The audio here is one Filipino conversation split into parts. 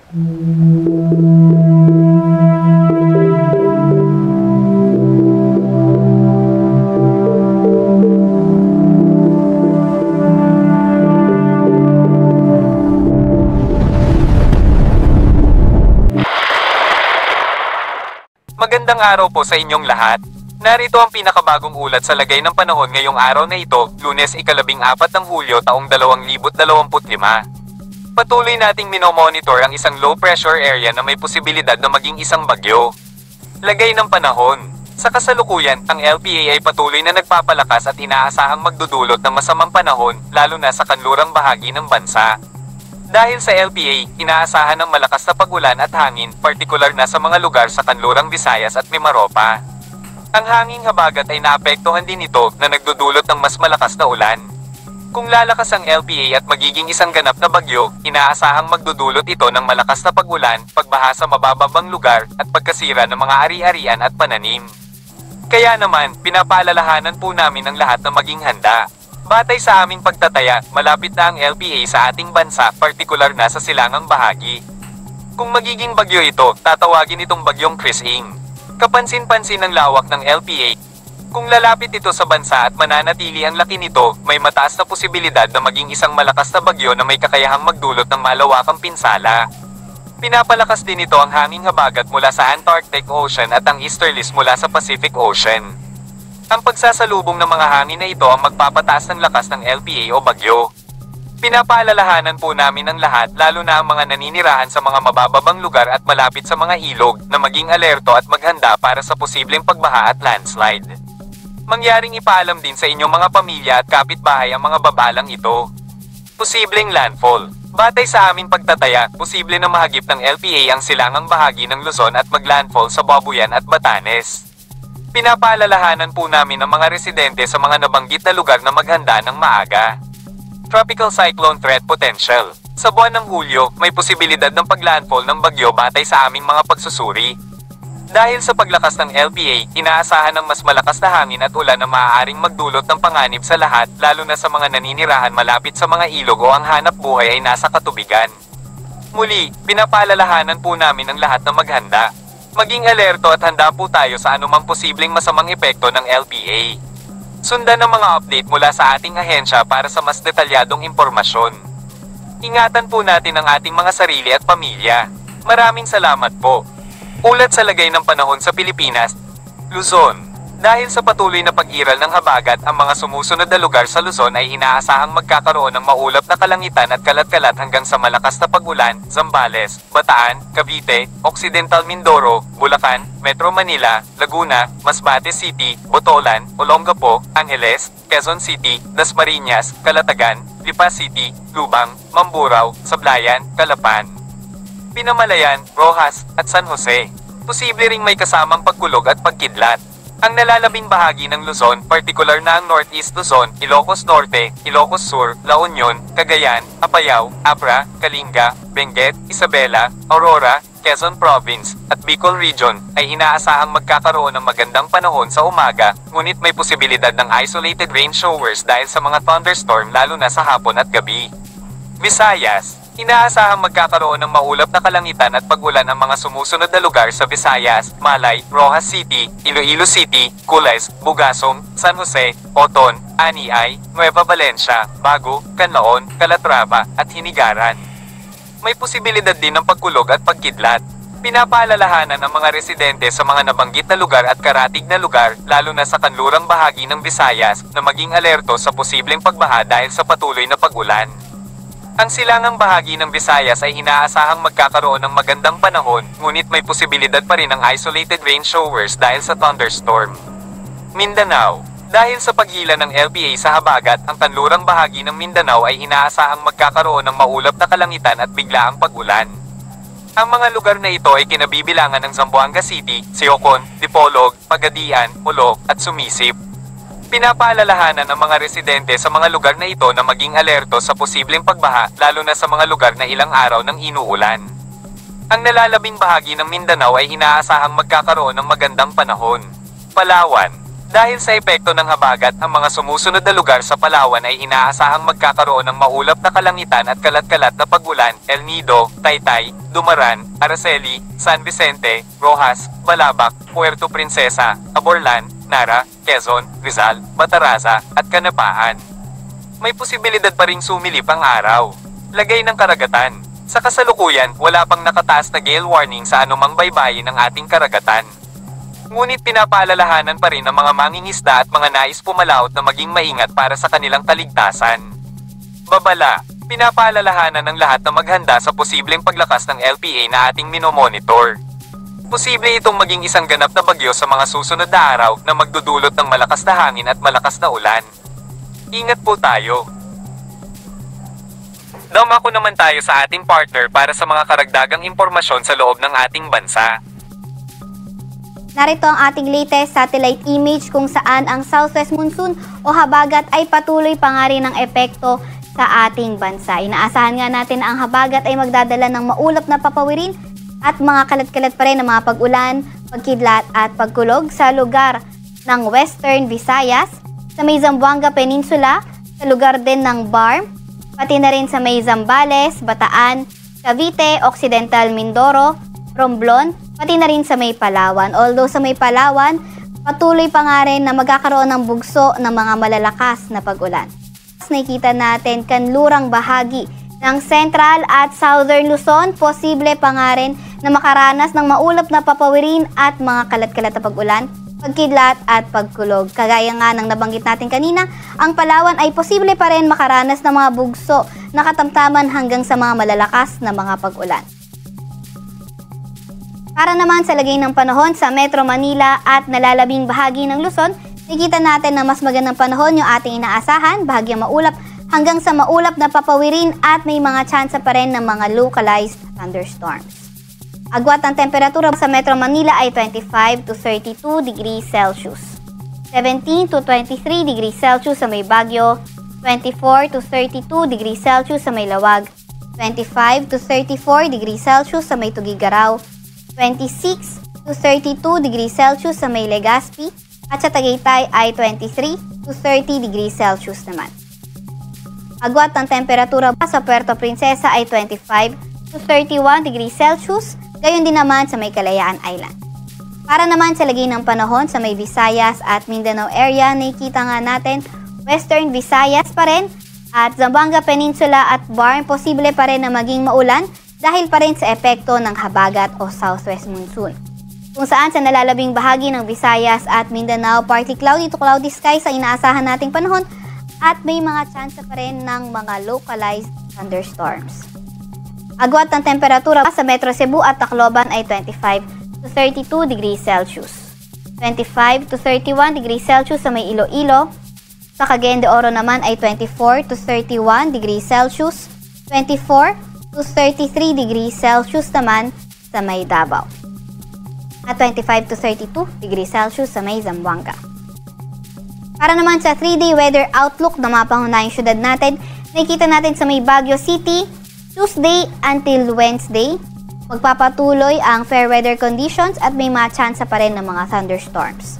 Magandang araw po sa inyong lahat. Narito ang pinakabagong ulat sa lagay ng panahon ngayong araw na ito, Lunes 14 ng Hulyo taong 2025. Patuloy nating minomonitor ang isang low pressure area na may posibilidad na maging isang bagyo. Lagay ng panahon. Sa kasalukuyan, ang LPA ay patuloy na nagpapalakas at inaasahang magdudulot ng masamang panahon, lalo na sa kanlurang bahagi ng bansa. Dahil sa LPA, inaasahan ng malakas na pag-ulan at hangin, partikular na sa mga lugar sa kanlurang Visayas at Mimaropa. Ang hanging habagat ay naapektuhan din ito na nagdudulot ng mas malakas na ulan. Kung lalakas ang LPA at magiging isang ganap na bagyo, inaasahang magdudulot ito ng malakas na pag-ulan, pagbaha sa mabababang lugar, at pagkasira ng mga ari-arian at pananim. Kaya naman, pinapaalalahanan po namin ang lahat na maging handa. Batay sa aming pagtataya, malapit na ang LPA sa ating bansa, partikular na sa silangang bahagi. Kung magiging bagyo ito, tatawagin itong bagyong Chris-ing. Kapansin-pansin ang lawak ng LPA. Kung lalapit ito sa bansa at mananatili ang laki nito, may mataas na posibilidad na maging isang malakas na bagyo na may kakayahang magdulot ng malawakang pinsala. Pinapalakas din ito ang hanging habagat mula sa Antarctic Ocean at ang easterlies mula sa Pacific Ocean. Ang pagsasalubong ng mga hangin na ito ang magpapataas ng lakas ng LPA o bagyo. Pinapaalalahanan po namin ang lahat, lalo na ang mga naninirahan sa mga mabababang lugar at malapit sa mga ilog, na maging alerto at maghanda para sa posibleng pagbaha at landslide. Mangyaring ipaalam din sa inyong mga pamilya at kapitbahay ang mga babalang ito. Posibleng landfall. Batay sa aming pagtataya, posible na mahagip ng LPA ang silangang bahagi ng Luzon at maglandfall sa Babuyan at Batanes. Pinapaalalahanan po namin ang mga residente sa mga nabanggit na lugar na maghanda ng maaga. Tropical Cyclone Threat Potential. Sa buwan ng Hulyo, may posibilidad ng paglandfall ng bagyo batay sa aming mga pagsusuri. Dahil sa paglakas ng LPA, inaasahan ng mas malakas na hangin at ulan na maaaring magdulot ng panganib sa lahat, lalo na sa mga naninirahan malapit sa mga ilog o ang hanap buhay ay nasa katubigan. Muli, pinapaalalahanan po namin ang lahat na maghanda. Maging alerto at handa po tayo sa anumang posibleng masamang epekto ng LPA. Sundan ang mga update mula sa ating ahensya para sa mas detalyadong impormasyon. Ingatan po natin ang ating mga sarili at pamilya. Maraming salamat po. Ulat sa lagay ng panahon sa Pilipinas, Luzon. Dahil sa patuloy na pag-iral ng habagat, ang mga sumusunod na lugar sa Luzon ay inaasahang magkakaroon ng maulap na kalangitan at kalat-kalat hanggang sa malakas na pag-ulan, Zambales, Bataan, Cavite, Occidental Mindoro, Bulacan, Metro Manila, Laguna, Masbate City, Botolan, Olongapo, Angeles, Quezon City, Dasmariñas, Calatagan, Lipa City, Lubang, Mamburao, Sablayan, Calapan, Pinamalayan, Rojas, at San Jose. Posible ring may kasamang pagkulog at pagkidlat. Ang nalalabing bahagi ng Luzon, partikular na ang Northeast Luzon, Ilocos Norte, Ilocos Sur, La Union, Cagayan, Apayao, Abra, Kalinga, Benguet, Isabela, Aurora, Quezon Province, at Bicol Region, ay inaasahang magkakaroon ng magandang panahon sa umaga, ngunit may posibilidad ng isolated rain showers dahil sa mga thunderstorm lalo na sa hapon at gabi. Visayas. Inaasahang magkakaroon ng maulap na kalangitan at pag-ulan ang mga sumusunod na lugar sa Visayas, Malay, Rojas City, Iloilo City, Cules, Bugasong, San Jose, Oton, Aniay, Nueva Valencia, Bago, Canlaon, Calatrava, at Hinigaran. May posibilidad din ng pagkulog at pagkidlat. Pinapaalalahanan ang mga residente sa mga nabanggit na lugar at karatig na lugar, lalo na sa kanlurang bahagi ng Visayas, na maging alerto sa posibleng pagbaha dahil sa patuloy na pag-ulan. Ang silangang bahagi ng Visayas ay inaasahang magkakaroon ng magandang panahon, ngunit may posibilidad pa rin ng isolated rain showers dahil sa thunderstorm. Mindanao. Dahil sa paghila ng LPA sa habagat, ang kanlurang bahagi ng Mindanao ay inaasahang magkakaroon ng maulap na kalangitan at biglaang pag-ulan. Ang mga lugar na ito ay kinabibilangan ng Zamboanga City, Siocon, Dipolog, Pagadian, Olog, at Sumisip. Pinapaalalahanan ang mga residente sa mga lugar na ito na maging alerto sa posibleng pagbaha, lalo na sa mga lugar na ilang araw nang inuulan. Ang nalalabing bahagi ng Mindanao ay inaasahang magkakaroon ng magandang panahon. Palawan. Dahil sa epekto ng habagat, ang mga sumusunod na lugar sa Palawan ay inaasahang magkakaroon ng maulap na kalangitan at kalat-kalat na pag-ulan: El Nido, Taytay, Dumaran, Araceli, San Vicente, Rojas, Balabac, Puerto Princesa, Aborlan, Nara, Quezon, Rizal, Bataraza, at Canapaan. May posibilidad pa ring sumilip ang araw. Lagay ng karagatan. Sa kasalukuyan, wala pang nakataas na gale warning sa anumang baybayin ng ating karagatan. Ngunit pinapaalalahanan pa rin ng mga mangingisda at mga nais pumalaot na maging maingat para sa kanilang kaligtasan. Babala, pinapaalalahanan ng lahat na maghanda sa posibleng paglakas ng LPA na ating minomonitor. Posible itong maging isang ganap na bagyo sa mga susunod na araw na magdudulot ng malakas na hangin at malakas na ulan. Ingat po tayo. Dumako naman tayo sa ating partner para sa mga karagdagang impormasyon sa loob ng ating bansa. Narito ang ating latest satellite image kung saan ang southwest monsoon o habagat ay patuloy pa nga rin ng epekto sa ating bansa. Inaasahan nga natin na ang habagat ay magdadala ng maulap na papawirin at mga kalat-kalat pa rin ng mga pag-ulan, pagkidlat at pagkulog sa lugar ng Western Visayas, sa may Zamboanga Peninsula, sa lugar din ng Barm, pati na rin sa may Zambales, Bataan, Cavite, Occidental Mindoro, Romblon, pati na rin sa may Palawan. Although sa may Palawan, patuloy pa nga rin na magkakaroon ng bugso ng mga malalakas na pag-ulan. Nakikita natin kanlurang bahagi ng Central at Southern Luzon, posible pa nga rin na makaranas ng maulap na papawirin at mga kalat-kalat na pag-ulan, pagkidlat at pagkulog. Kagaya nga ng nabanggit natin kanina, ang Palawan ay posible pa rin makaranas ng mga bugso na katamtaman hanggang sa mga malalakas na mga pag-ulan. Para naman sa lagay ng panahon sa Metro Manila at nalalabing bahagi ng Luzon, nakikita natin na mas magandang panahon yung ating inaasahan, bahagyang maulap hanggang sa maulap na papawirin at may mga tsansa pa rin ng mga localized thunderstorms. Agwat ang temperatura sa Metro Manila ay 25 to 32 degrees Celsius. 17 to 23 degrees Celsius sa may Baguio, 24 to 32 degrees Celsius sa may Lawag, 25 to 34 degrees Celsius sa may Tugigaraw, 26 to 32 degrees Celsius sa may Legazpi, at sa Tagaytay ay 23 to 30 degrees Celsius naman. Agwat ang temperatura sa Puerto Princesa ay 25 to 31 degrees Celsius, gayon din naman sa may Kalayaan Island. Para naman sa lagay ng panahon sa may Visayas at Mindanao area, nakikita nga natin Western Visayas pa rin at Zamboanga Peninsula at Barm, posible pa rin na maging maulan dahil pa rin sa epekto ng habagat o southwest monsoon. Kung saan sa nalalabing bahagi ng Visayas at Mindanao, partly cloudy to cloudy skies sa inaasahan nating panahon at may mga tsansa pa rin ng mga localized thunderstorms. Agwat ng temperatura sa Metro Cebu at Tacloban ay 25 to 32 degrees Celsius. 25 to 31 degrees Celsius sa may Iloilo. Sa Cagayan de Oro naman ay 24 to 31 degrees Celsius. 24 to 33 degrees Celsius naman sa may Davao. At 25 to 32 degrees Celsius sa may Zamboanga. Para naman sa 3-day weather outlook na mga pangunahing syudad natin, nakikita natin sa may Baguio City, Tuesday until Wednesday, magpapatuloy ang fair weather conditions at may mga tsansa pa rin ng mga thunderstorms.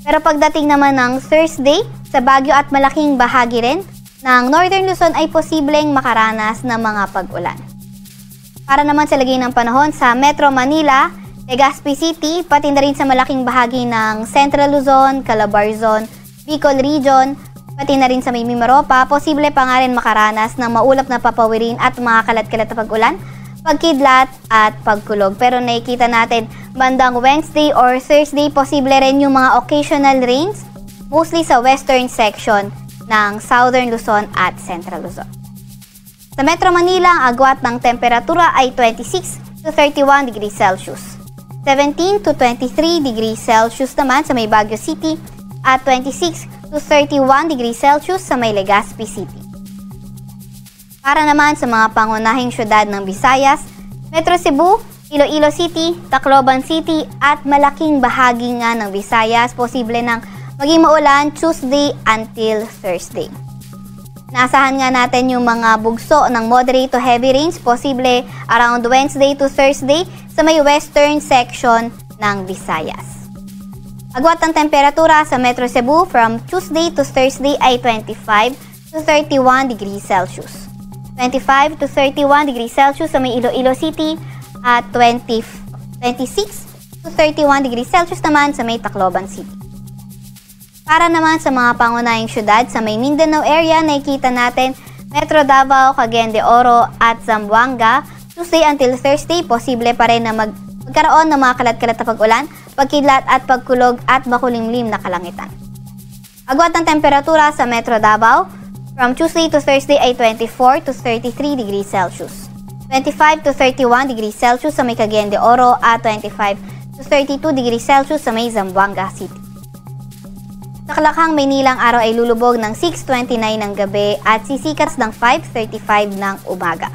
Pero pagdating naman ng Thursday, sa Baguio at malaking bahagi rin ng Northern Luzon ay posibleng makaranas ng mga pag-ulan. Para naman sa lagay ng panahon sa Metro Manila, Legazpi City, pati na rin sa malaking bahagi ng Central Luzon, Calabarzon, Bicol Region, pati na rin sa may Mimaropa, posible pa nga rin makaranas ng maulap na papawirin at mga kalat-kalat na pag-ulan, pagkidlat at pagkulog. Pero nakikita natin bandang Wednesday or Thursday, posible rin yung mga occasional rains, mostly sa western section ng Southern Luzon at Central Luzon. Sa Metro Manila, ang agwat ng temperatura ay 26 to 31 degrees Celsius. 17 to 23 degrees Celsius naman sa may Baguio City at 26 to 31 degrees Celsius sa may Legazpi City. Para naman sa mga pangunahing syudad ng Visayas, Metro Cebu, Iloilo City, Tacloban City at malaking bahagi nga ng Visayas, posible nang maging maulan Tuesday until Thursday. Naasahan nga natin yung mga bugso ng moderate to heavy rains, posible around Wednesday to Thursday sa may western section ng Visayas. Agwat ng temperatura sa Metro Cebu from Tuesday to Thursday ay 25 to 31 degrees Celsius. 25 to 31 degrees Celsius sa may Iloilo City at 26 to 31 degrees Celsius naman sa may Tacloban City. Para naman sa mga pangunahing syudad sa may Mindanao area, nakikita natin Metro Davao, Cagayan de Oro at Zamboanga. Tuesday until Thursday, posible pa rin na magkaroon ng mga kalat-kalat na pag-ulan, pagkidlat at pagkulog at makulimlim na kalangitan. Agwat ng temperatura sa Metro Davao from Tuesday to Thursday ay 24 to 33 degrees Celsius. 25 to 31 degrees Celsius sa may Cagayan de Oro at 25 to 32 degrees Celsius sa may Zamboanga City. Sa Kalakhang, Maynila, ang araw ay lulubog ng 6:29 ng gabi at sisikat ng 5:35 ng umaga.